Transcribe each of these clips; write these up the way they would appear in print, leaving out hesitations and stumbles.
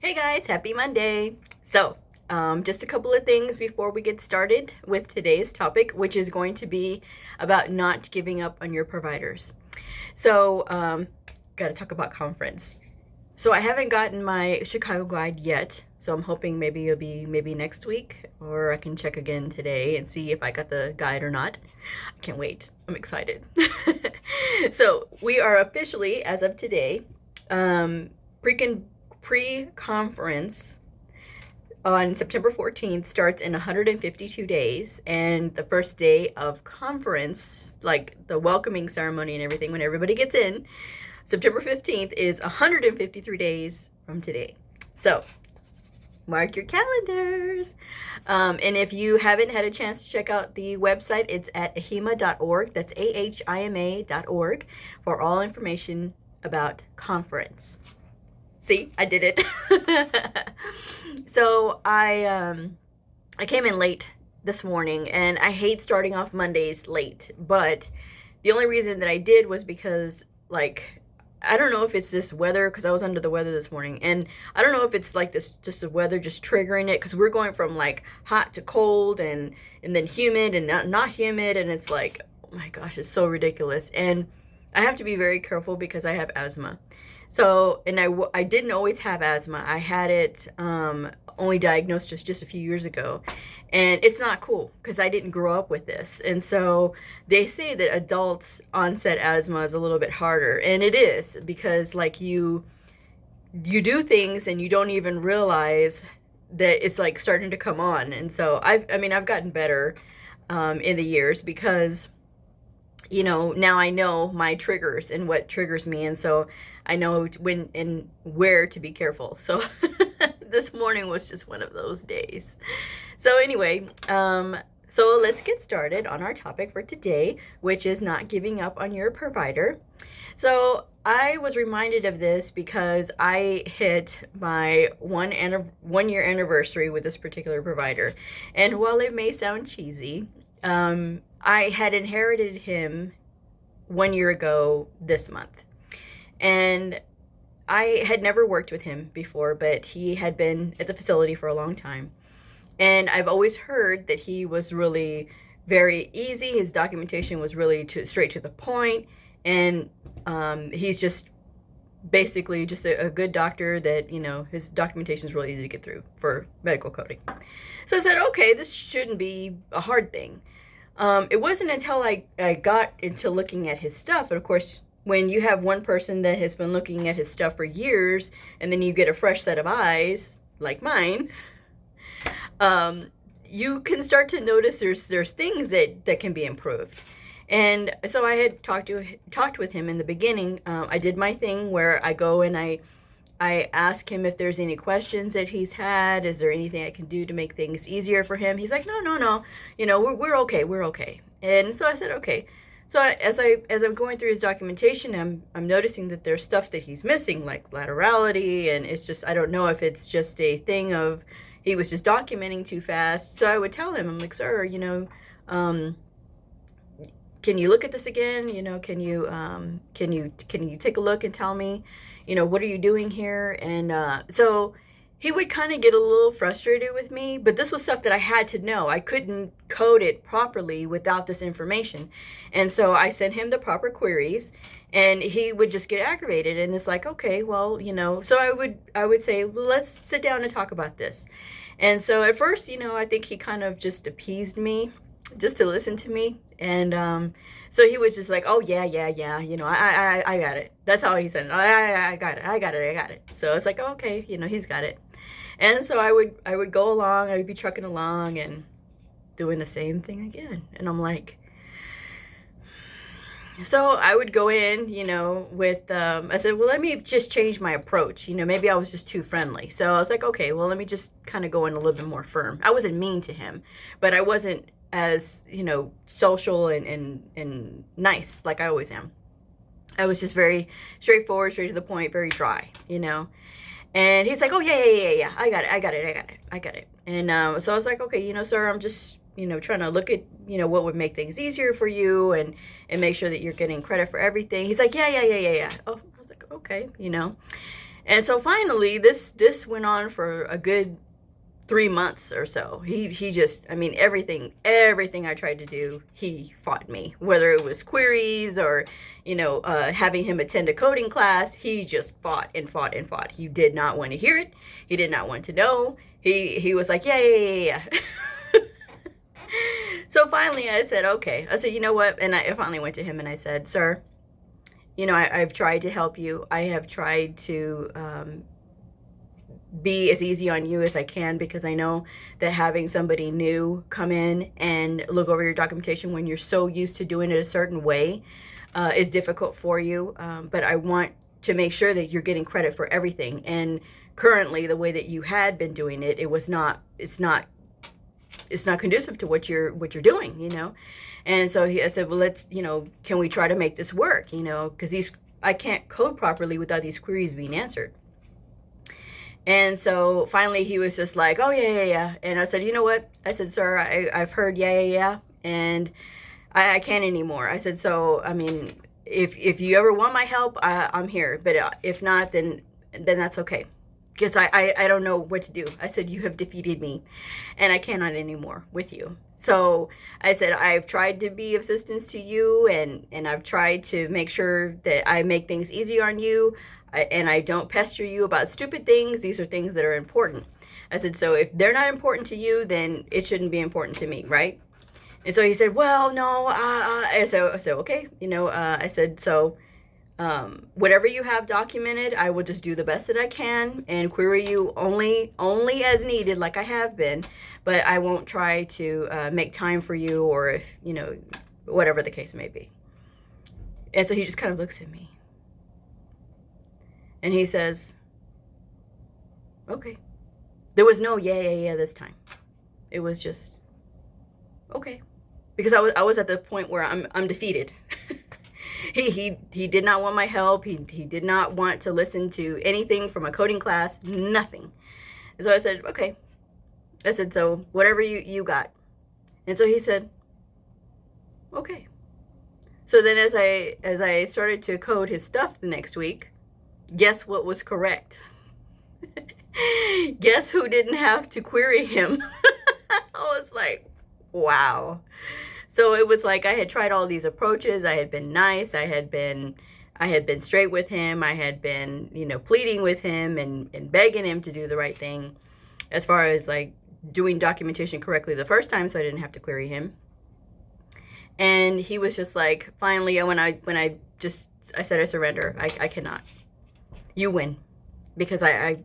Hey guys, happy Monday. Just a couple of things before we get started with today's topic, which is going to be about not giving up on your providers. So, got to talk about conference. So, I haven't gotten my Chicago guide yet, so I'm hoping maybe it'll be maybe next week, or I can check again today and see if I got the guide or not. I can't wait. I'm excited. So, we are officially, as of today, freaking pre-conference on September 14th starts in 152 days, and the first day of conference, like the welcoming ceremony and everything when everybody gets in, September 15th is 153 days from today. So mark your calendars. And if you haven't had a chance to check out the website, it's at ahima.org. That's ahima.org for all information about conference. See, I did it. So I came in late this morning, and I hate starting off Mondays late. But the only reason that I did was because, like, I don't know if it's this weather, because I was under the weather this morning, and I don't know if it's like this, just the weather just triggering it, because we're going from like hot to cold, and then humid and not humid, and it's like, oh my gosh, it's so ridiculous. And I have to be very careful because I have asthma. So, and I didn't always have asthma. I had it only diagnosed just a few years ago. And it's not cool because I didn't grow up with this. And so they say that adults onset asthma is a little bit harder. And it is, because like you do things and you don't even realize that it's like starting to come on. And so I've gotten better in the years, because now I know my triggers and what triggers me, and so I know when and where to be careful. So this morning was just one of those days. So anyway, so let's get started on our topic for today, which is not giving up on your provider. So I was reminded of this because I hit my 1 year anniversary with this particular provider, and while it may sound cheesy, I had inherited him 1 year ago this month. And I had never worked with him before, but he had been at the facility for a long time. And I've always heard that he was really very easy. His documentation was really straight to the point. And he's just basically just a good doctor that, his documentation is really easy to get through for medical coding. So I said, okay, this shouldn't be a hard thing. It wasn't until I got into looking at his stuff, and of course, when you have one person that has been looking at his stuff for years, and then you get a fresh set of eyes, like mine, you can start to notice there's things that can be improved. And so I had talked with him in the beginning. I did my thing where I go and I ask him if there's any questions that he's had. Is there anything I can do to make things easier for him? He's like, no. We're okay. We're okay. And so I said, okay. So as I'm going through his documentation, I'm noticing that there's stuff that he's missing, like laterality, and it's just, I don't know if it's just a thing of he was just documenting too fast. So I would tell him, I'm like, sir, can you look at this again? Can you take a look and tell me, what are you doing here? And so he would kind of get a little frustrated with me, but this was stuff that I had to know. I couldn't code it properly without this information. And so I sent him the proper queries, and he would just get aggravated. And it's like, okay, well, so I would say, well, let's sit down and talk about this. And so at first, I think he kind of just appeased me just to listen to me. And so he was just like, oh yeah, I got it. That's how he said it. I got it. So it's like, oh, okay, he's got it. And so I would go along, I would be trucking along and doing the same thing again. And I'm like, so I would go in, with, I said, well, let me just change my approach. Maybe I was just too friendly. So I was like, okay, well, let me just kind of go in a little bit more firm. I wasn't mean to him, but I wasn't as, social and nice like I always am. I was just very straightforward, straight to the point, very dry, And he's like, oh, yeah. I got it. And so I was like, okay, sir, I'm just, trying to look at, what would make things easier for you and make sure that you're getting credit for everything. He's like, yeah. Oh, I was like, okay. And so finally, this went on for a good 3 months or so. He just, I mean, everything I tried to do, he fought me. Whether it was queries or, having him attend a coding class, he just fought and fought and fought. He did not want to hear it. He did not want to know. He was like, yeah. So finally I said, okay. I said, you know what? And I finally went to him and I said, sir, I've tried to help you. I have tried to be as easy on you as I can, because I know that having somebody new come in and look over your documentation when you're so used to doing it a certain way is difficult for you. But I want to make sure that you're getting credit for everything. And currently, the way that you had been doing it, it's not conducive to what you're doing, And so I said, well, let's, can we try to make this work, because I can't code properly without these queries being answered. And so finally he was just like, oh, yeah. And I said, you know what? I said, sir, I've heard yeah. And I can't anymore. I said, so, I mean, if you ever want my help, I'm here. But if not, then that's okay. Because I don't know what to do. I said, you have defeated me and I cannot anymore with you. So I said, I've tried to be of assistance to you, and I've tried to make sure that I make things easier on you. And I don't pester you about stupid things. These are things that are important. I said, so if they're not important to you, then it shouldn't be important to me, right? And so he said, well, no. I said, okay. I said, so whatever you have documented, I will just do the best that I can and query you only as needed, like I have been. But I won't try to make time for you, or if, whatever the case may be. And so he just kind of looks at me. And he says, okay. There was no yeah this time. It was just, okay. Because I was at the point where I'm defeated. He did not want my help. He did not want to listen to anything from a coding class, nothing. And so I said, okay. I said, so whatever you got. And so he said, okay. So then as I started to code his stuff the next week, guess what was correct? Guess who didn't have to query him? I was like, wow. So it was like I had tried all these approaches. I had been nice. I had been straight with him. I had been, pleading with him and begging him to do the right thing as far as like doing documentation correctly the first time, so I didn't have to query him. And he was just like, finally, when I said I surrender. I cannot. You win. Because I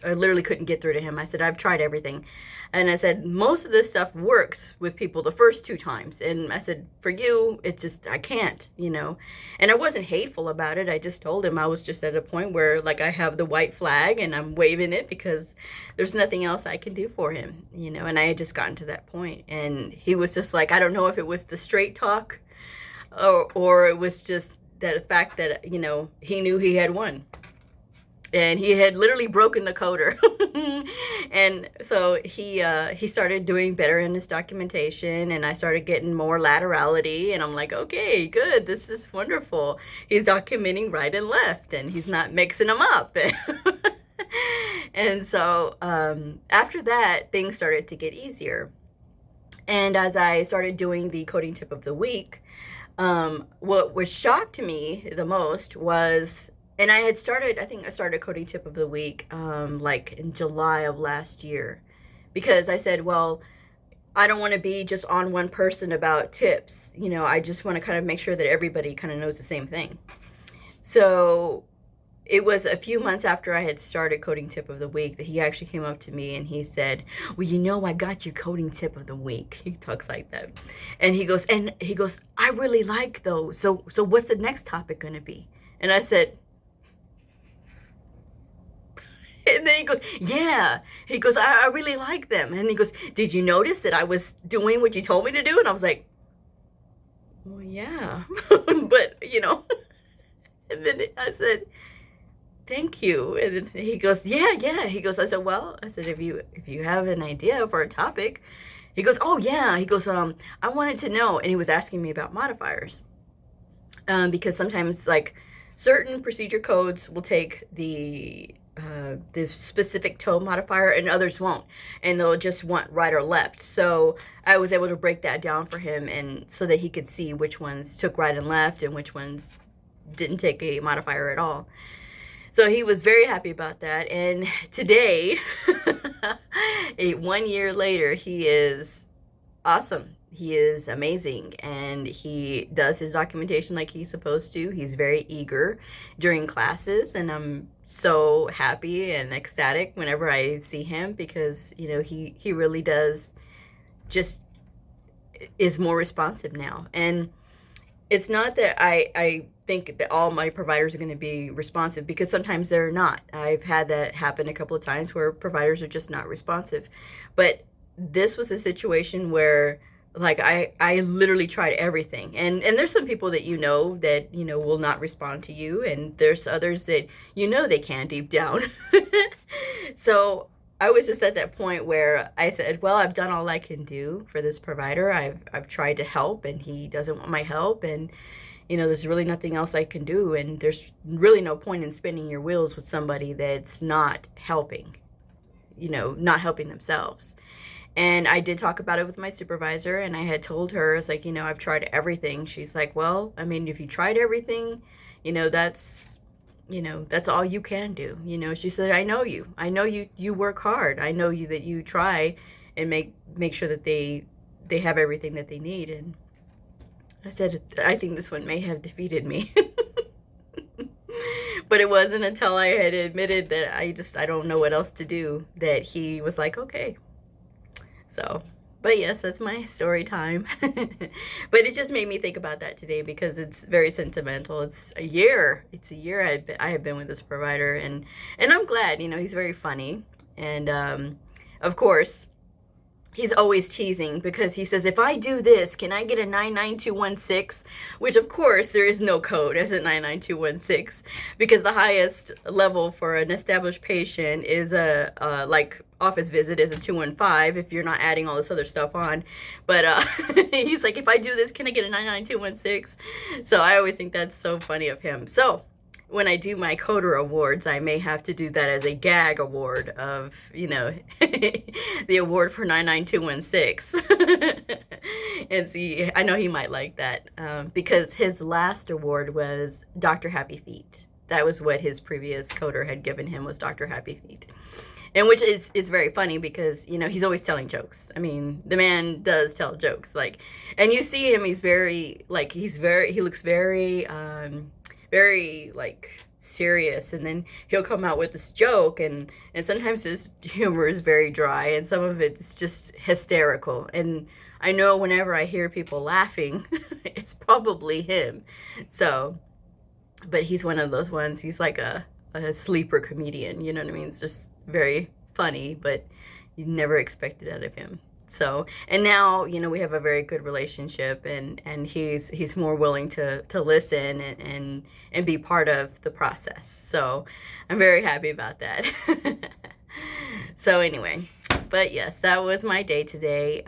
literally couldn't get through to him. I said, I've tried everything. And I said, most of this stuff works with people the first 2 times. And I said, for you, it's just, I can't, And I wasn't hateful about it. I just told him I was just at a point where, like, I have the white flag and I'm waving it because there's nothing else I can do for him, And I had just gotten to that point. And he was just like, I don't know if it was the straight talk or it was just that fact that, he knew he had won. And he had literally broken the coder. And so he started doing better in his documentation, and I started getting more laterality, and I'm like, okay, good, this is wonderful. He's documenting right and left, and he's not mixing them up. And so after that, things started to get easier. And as I started doing the coding tip of the week, what was shocked to me the most was, and I think I started coding tip of the week like in July of last year, because I said, well, I don't want to be just on one person about tips. I just want to kind of make sure that everybody kind of knows the same thing. So it was a few months after I had started coding tip of the week that he actually came up to me and he said, well, I got you coding tip of the week. He talks like that. And he goes, I really like those. So what's the next topic going to be? And I said, and then he goes, yeah. He goes, I really like them. And he goes, did you notice that I was doing what you told me to do? And I was like, well, yeah. But, and then I said, thank you. And then he goes, yeah. He goes, I said, if you have an idea for a topic. He goes, oh, yeah. He goes, I wanted to know. And he was asking me about modifiers. Because sometimes, like, certain procedure codes will take the the specific toe modifier, and others won't, and they'll just want right or left. So I was able to break that down for him, and so that he could see which ones took right and left and which ones didn't take a modifier at all. So he was very happy about that. And today, 1 year later, he is awesome. He is amazing, and he does his documentation like he's supposed to. He's very eager during classes, and I'm so happy and ecstatic whenever I see him, because he really does just is more responsive now. And it's not that I think that all my providers are going to be responsive, because sometimes they're not. I've had that happen a couple of times where providers are just not responsive. But this was a situation where, like, I literally tried everything. And there's some people that that will not respond to you, and there's others that they can deep down. So I was just at that point where I said, well, I've done all I can do for this provider. I've tried to help, and he doesn't want my help, and there's really nothing else I can do, and there's really no point in spinning your wheels with somebody that's not helping, not helping themselves. And I did talk about it with my supervisor, and I had told her, it's like, I've tried everything. She's like, well, I mean, if you tried everything, that's all you can do. She said, I know you work hard. I know that you try and make sure that they have everything that they need. And I said, I think this one may have defeated me. But it wasn't until I had admitted that I don't know what else to do, that he was like, okay. So, but yes, that's my story time. But it just made me think about that today, because it's very sentimental. It's a year I have been with this provider, and I'm glad. He's very funny, and of course he's always teasing, because he says, if I do this, can I get a 99216? Which, of course, there is no code as a 99216, because the highest level for an established patient is like office visit is a 215, if you're not adding all this other stuff on. But he's like, if I do this, can I get a 99216? So I always think that's so funny of him. So when I do my coder awards, I may have to do that as a gag award of, the award for 99216. And see, I know he might like that, because his last award was Dr. Happy Feet. That was what his previous coder had given him, was Dr. Happy Feet. And which is very funny, because, he's always telling jokes. I mean, the man does tell jokes, and you see him, he looks very, very serious, and then he'll come out with this joke, and sometimes his humor is very dry, and some of it's just hysterical. And I know whenever I hear people laughing, it's probably him. So, but he's one of those ones, he's like a sleeper comedian, you know what I mean? It's just very funny, but you never expect it out of him. So, and now, we have a very good relationship, and he's more willing to listen and be part of the process. So I'm very happy about that. So anyway, but yes, that was my day today.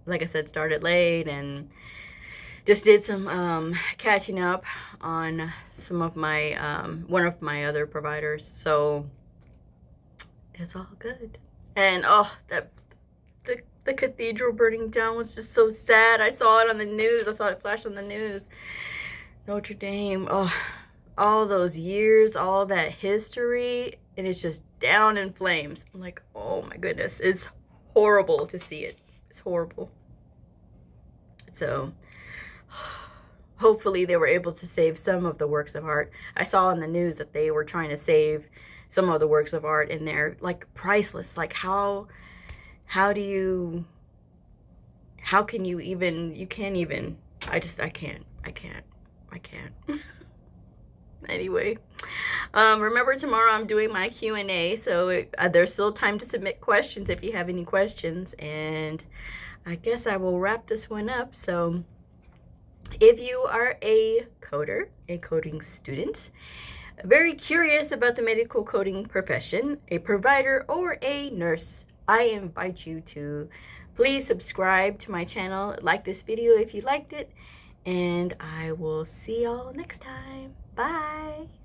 Like I said, started late and just did some catching up on some of my one of my other providers. So it's all good. And the cathedral burning down was just so sad. I saw it on the news. I saw it flash on the news. Notre Dame. Oh, all those years, all that history, and it's just down in flames. I'm like, oh my goodness. It's horrible to see it. It's horrible. So hopefully they were able to save some of the works of art. I saw on the news that they were trying to save some of the works of art, and they're priceless. How can you even, you can't even, I can't. Anyway, remember tomorrow I'm doing my Q&A, so there's still time to submit questions if you have any questions, and I guess I will wrap this one up. So if you are a coder, a coding student, very curious about the medical coding profession, a provider, or a nurse, I invite you to please subscribe to my channel, like this video if you liked it, and I will see y'all next time. Bye!